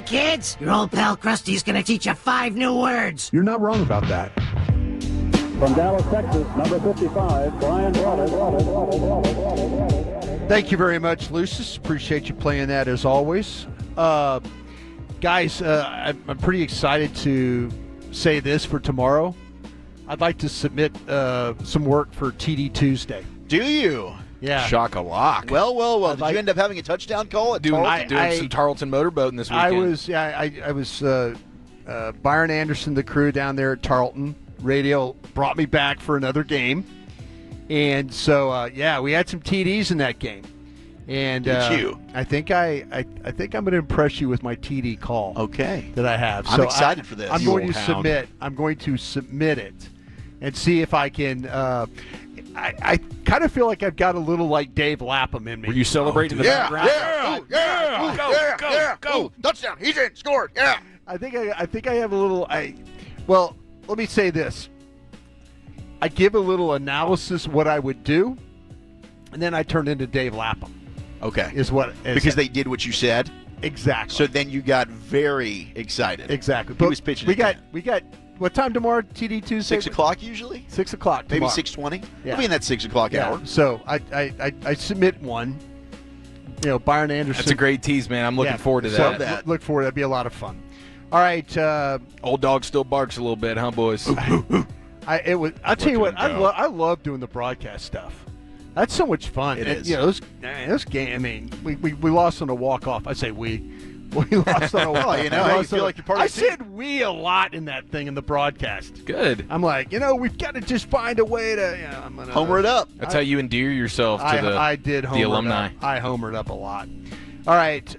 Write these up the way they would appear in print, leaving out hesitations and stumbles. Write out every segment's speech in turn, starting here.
kids. Your old pal Krusty's gonna teach you 5 new words. You're not wrong about that. From Dallas, Texas, number 55, Brian Broaddus. Thank you very much, Lucis. Appreciate you playing that as always. Guys, I'm pretty excited to say this for tomorrow. I'd like to submit some work for TD Tuesday. Do you? Yeah. Shock-a-lock. Well. Did you end up having a touchdown call at doing Tarleton? some Tarleton motorboating this weekend? I was Byron Anderson, the crew down there at Tarleton. Radio brought me back for another game. And so, we had some TDs in that game. And Did you? I think I'm going to impress you with my TD call. Okay. That I have. I'm excited for this. I'm going to submit it and see if I can. I kind of feel like I've got a little like Dave Lapham in me. Were you celebrating in the background? Go! Touchdown! He's in. Scored! Yeah. I think I have a little. Well, let me say this. I give a little analysis what I would do, and then I turn into Dave Lapham. Okay. Because they did what you said? Exactly. So then you got very excited. Exactly. He was pitching we got what time tomorrow, TD Tuesday? 6 o'clock usually? 6 o'clock Maybe tomorrow. 6:20? Yeah. I'll be in that 6 o'clock hour. So I submit one. Byron Anderson. That's a great tease, man. I'm looking forward to that. So look forward. That'd be a lot of fun. All right. Old dog still barks a little bit, huh, boys? I'll tell you what. I love doing the broadcast stuff. That's so much fun. It is. Those games. I mean, we lost on a walk off. I say we. We lost on a walk off. Well, you feel like you're part of the team. I said we a lot in that thing in the broadcast. Good. I'm like, we've got to just find a way to. I'm gonna homer it up. That's how you endear yourself to I did homer the alumni. I homered up a lot. All right,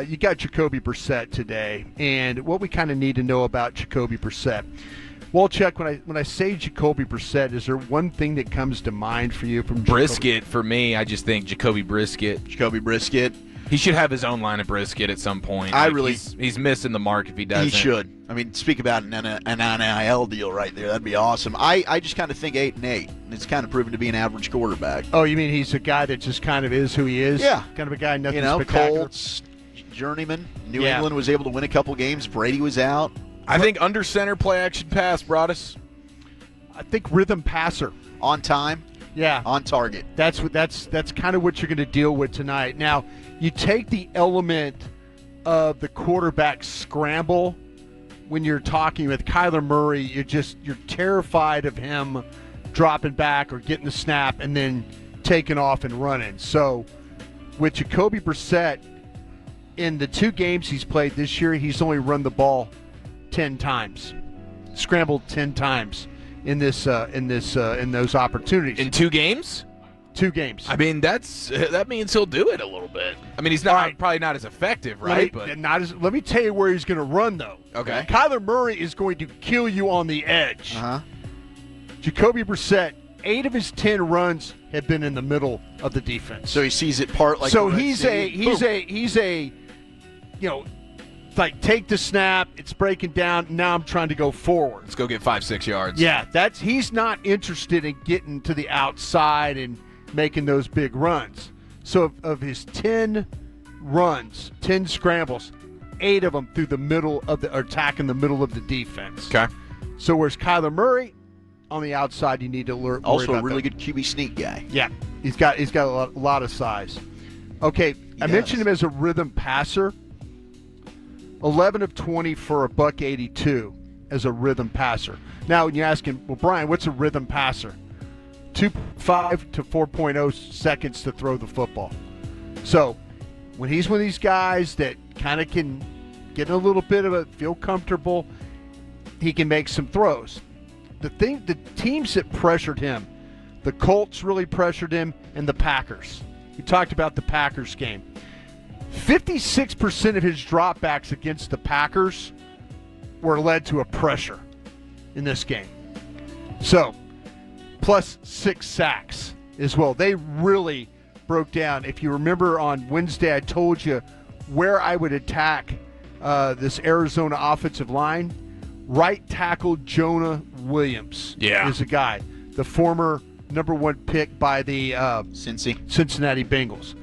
you got Jacoby Brissett today, and what we kind of need to know about Jacoby Brissett. Well, Chuck, when I say Jacoby Brissett, is there one thing that comes to mind for you from Jacoby? Brisket? For me, I just think Jacoby Brissett. Jacoby Brissett. He should have his own line of brisket at some point. He's missing the mark if he doesn't. He should. I mean, speak about an NIL deal right there. That'd be awesome. I just kind of think 8-8. It's kind of proven to be an average quarterback. Oh, you mean he's a guy that just kind of is who he is? Yeah. Kind of a guy, nothing spectacular. Colts, journeyman. New England was able to win a couple games. Brady was out. I think under center play action pass, Broaddus. I think rhythm passer. On time. Yeah. On target. That's kind of what you're going to deal with tonight. Now, you take the element of the quarterback scramble when you're talking with Kyler Murray, you're terrified of him dropping back or getting the snap and then taking off and running. So with Jacoby Brissett, in the 2 games he's played this year, he's only run the ball 10 times, scrambled 10 times in those opportunities. In 2 games? 2 games. I mean, that means he'll do it a little bit. I mean, he's probably not as effective, right? Let me tell you where he's going to run, though. Okay. Kyler Murray is going to kill you on the edge. Uh-huh. Jacoby Brissett, 8 of his 10 runs have been in the middle of the defense. So he sees it part like. So he's like take the snap, it's breaking down. Now I'm trying to go forward. Let's go get 5-6 yards. Yeah, he's not interested in getting to the outside and making those big runs. So of his 10 runs, 10 scrambles, 8 of them through the middle of or attacking the middle of the defense. Okay. So whereas Kyler Murray on the outside, you need to worry also about a really that. good QB sneak guy. Yeah, he's got a lot of size. Okay, I mentioned him as a rhythm passer. 11 of 20 for $182 as a rhythm passer. Now, when you ask him, well, Brian, what's a rhythm passer? 2.5 to 4.0 seconds to throw the football. So, when he's one of these guys that kind of can get a little bit of feel comfortable, he can make some throws. The teams that pressured him, the Colts really pressured him, and the Packers. We talked about the Packers game. 56% of his dropbacks against the Packers were led to a pressure in this game. So, plus 6 sacks as well. They really broke down. If you remember on Wednesday, I told you where I would attack this Arizona offensive line. Right tackle Jonah Williams is a guy. The former number 1 pick by the Cincinnati Bengals.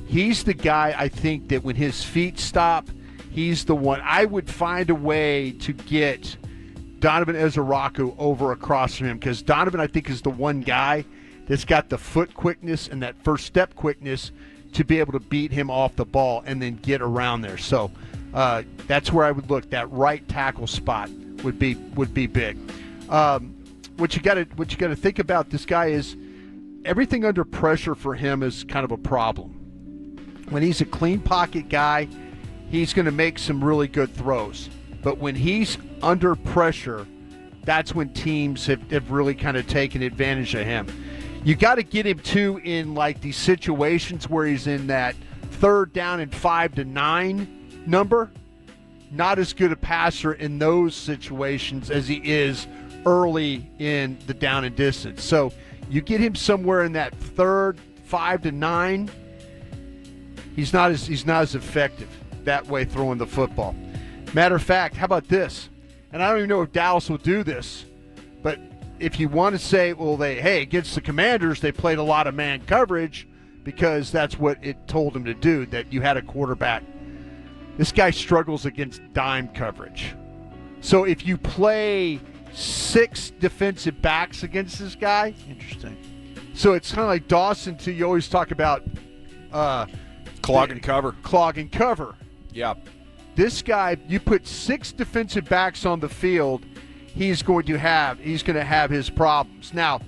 He's the guy, I think, that when his feet stop, he's the one. I would find a way to get Donovan Ezeraku over across from him, because Donovan, I think, is the one guy that's got the foot quickness and that first step quickness to be able to beat him off the ball and then get around there. So that's where I would look. That right tackle spot would be big. What you got to think about this guy is everything under pressure for him is kind of a problem. When he's a clean pocket guy, he's going to make some really good throws. But when he's under pressure, that's when teams have really kind of taken advantage of him. You got to get him, too, in like these situations where he's in that 3rd down and 5 to 9 number. Not as good a passer in those situations as he is early in the down and distance. So you get him somewhere in that 3rd, 5 to 9, he's not as effective that way throwing the football. Matter of fact, how about this? And I don't even know if Dallas will do this, but if you want to say, well, against the Commanders, they played a lot of man coverage because that's what it told them to do, that you had a quarterback. This guy struggles against dime coverage. So if you play 6 defensive backs against this guy. Interesting. So it's kind of like Dawson, too. You always talk about clog and cover. Clog and cover. Yeah. This guy, you put 6 defensive backs on the field, he's going to have his problems. Now,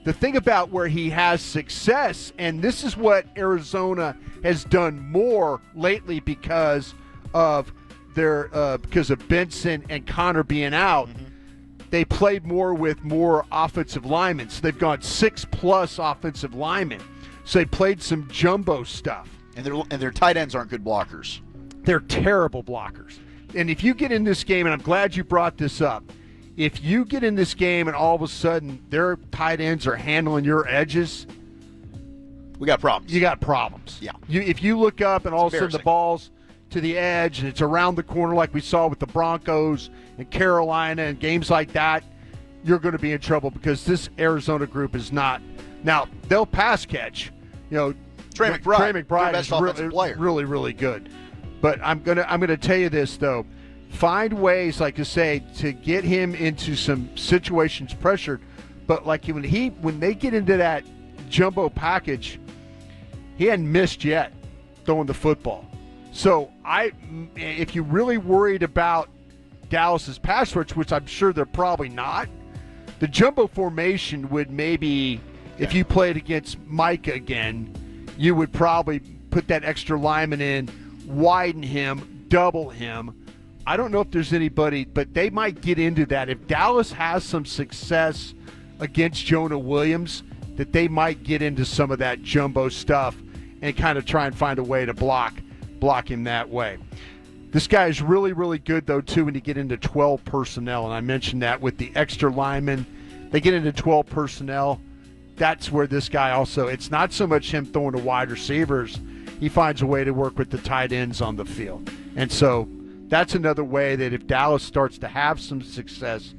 the thing about where he has success, and this is what Arizona has done more lately because of Benson and Connor being out. Mm-hmm. They played more with more offensive linemen. So they've gone 6+ offensive linemen. So they played some jumbo stuff. And their tight ends aren't good blockers. They're terrible blockers. And if you get in this game, and I'm glad you brought this up, if you get in this game and all of a sudden their tight ends are handling your edges, we got problems. You got problems. Yeah. If you look up and all of a sudden the ball's to the edge and it's around the corner like we saw with the Broncos and Carolina and games like that, you're going to be in trouble because this Arizona group is not. Now, they'll pass catch. Trey McBride is really, really good. But I'm gonna tell you this, though. Find ways, like I say, to get him into some situations pressured. But like when they get into that jumbo package, he hadn't missed yet throwing the football. So if you're really worried about Dallas's pass rush, which I'm sure they're probably not, the jumbo formation would maybe, if you played against Micah again, you would probably put that extra lineman in, widen him, double him. I don't know if there's anybody, but they might get into that. If Dallas has some success against Jonah Williams, that they might get into some of that jumbo stuff and kind of try and find a way to block him that way. This guy is really, really good, though, too, when you get into 12 personnel. And I mentioned that with the extra linemen. They get into 12 personnel. That's where this guy also, it's not so much him throwing to wide receivers. He finds a way to work with the tight ends on the field. And so that's another way that if Dallas starts to have some success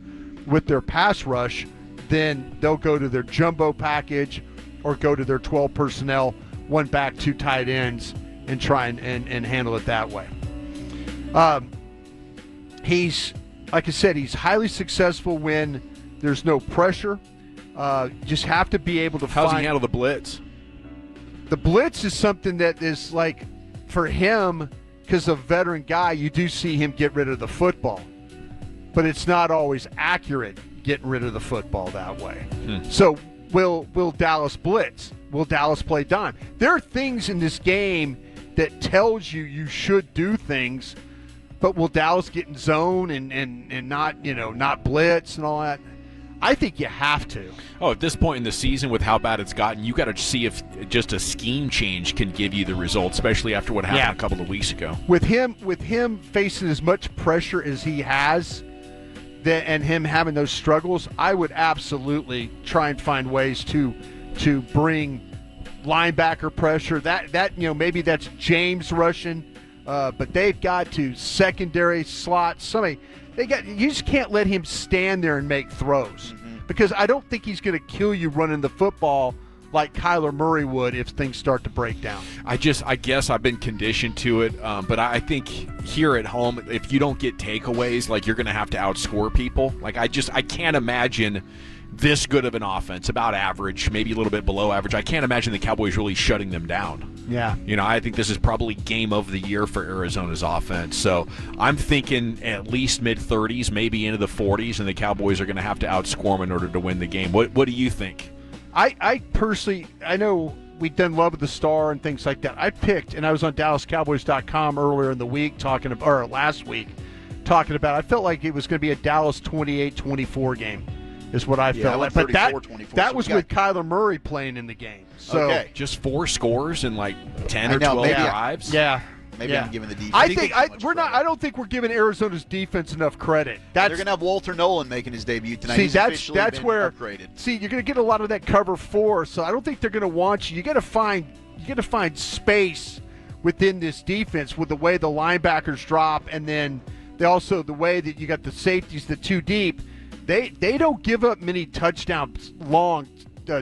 with their pass rush, then they'll go to their jumbo package or go to their 12 personnel, 1 back, 2 tight ends, and try and handle it that way. He's, like I said, he's highly successful when there's no pressure. Just have to be able to find. How's he handle the blitz? The blitz is something that is like, for him, because of a veteran guy, you do see him get rid of the football. But it's not always accurate getting rid of the football that way. So will Dallas blitz? Will Dallas play dime? There are things in this game that tells you should do things, but will Dallas get in zone and not blitz and all that? I think you have to. Oh, at this point in the season, with how bad it's gotten, you got to see if just a scheme change can give you the result, especially after what happened a couple of weeks ago. With him facing as much pressure as he has, and him having those struggles, I would absolutely try and find ways to bring linebacker pressure. That maybe that's James rushing, but they've got to secondary slots. You just can't let him stand there and make throws, because I don't think he's going to kill you running the football like Kyler Murray would if things start to break down. I guess I've been conditioned to it, but I think here at home, if you don't get takeaways, like you're going to have to outscore people. Like I can't imagine this good of an offense, about average, maybe a little bit below average. I can't imagine the Cowboys really shutting them down. Yeah. I think this is probably game of the year for Arizona's offense. So I'm thinking at least mid-30s, maybe into the 40s, and the Cowboys are going to have to outscore them in order to win the game. What do you think? I personally, I know we've done Love of the Star and things like that. I picked, and I was on DallasCowboys.com earlier in the week last week, talking about, I felt like it was going to be a Dallas 28-24 game. Is what I felt like. But that was with Kyler Murray playing in the game. So just 4 scores and like 10 or 12 drives. Yeah. Maybe I'm giving the defense. I don't think we're giving Arizona's defense enough credit. They're going to have Walter Nolan making his debut tonight. See, He's that's where upgraded. See, you're going to get a lot of that cover 4. So I don't think they're going to want you. You got to find space within this defense with the way the linebackers drop, and then the way that you got the safeties, the 2 deep. They don't give up many long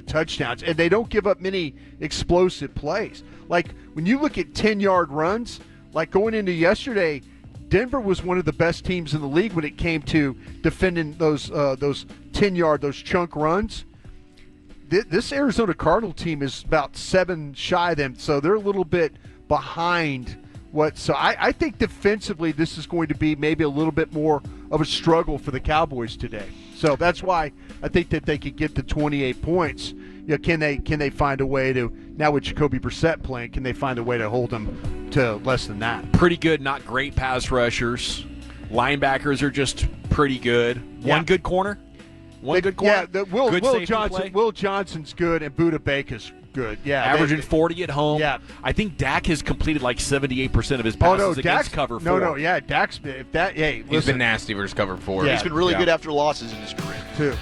touchdowns, and they don't give up many explosive plays. Like when you look at 10-yard runs, like going into yesterday, Denver was one of the best teams in the league when it came to defending those 10-yard, those chunk runs. This Arizona Cardinal team is about 7 shy of them, so they're a little bit behind. So I think defensively this is going to be maybe a little bit more of a struggle for the Cowboys today. So that's why I think that they could get to 28 points. Can they find a way to, now with Jacoby Brissett playing, can they find a way to hold them to less than that? Pretty good, not great pass rushers. Linebackers are just pretty good. Yeah. One good corner. Yeah, Will Johnson's good, and Budda Baker's good. Yeah, averaging 40 at home. Yeah, I think Dak has completed like 78% of his passes against cover 4. Dak's. He's been nasty versus cover 4. Yeah. He's been really good after losses in his career too.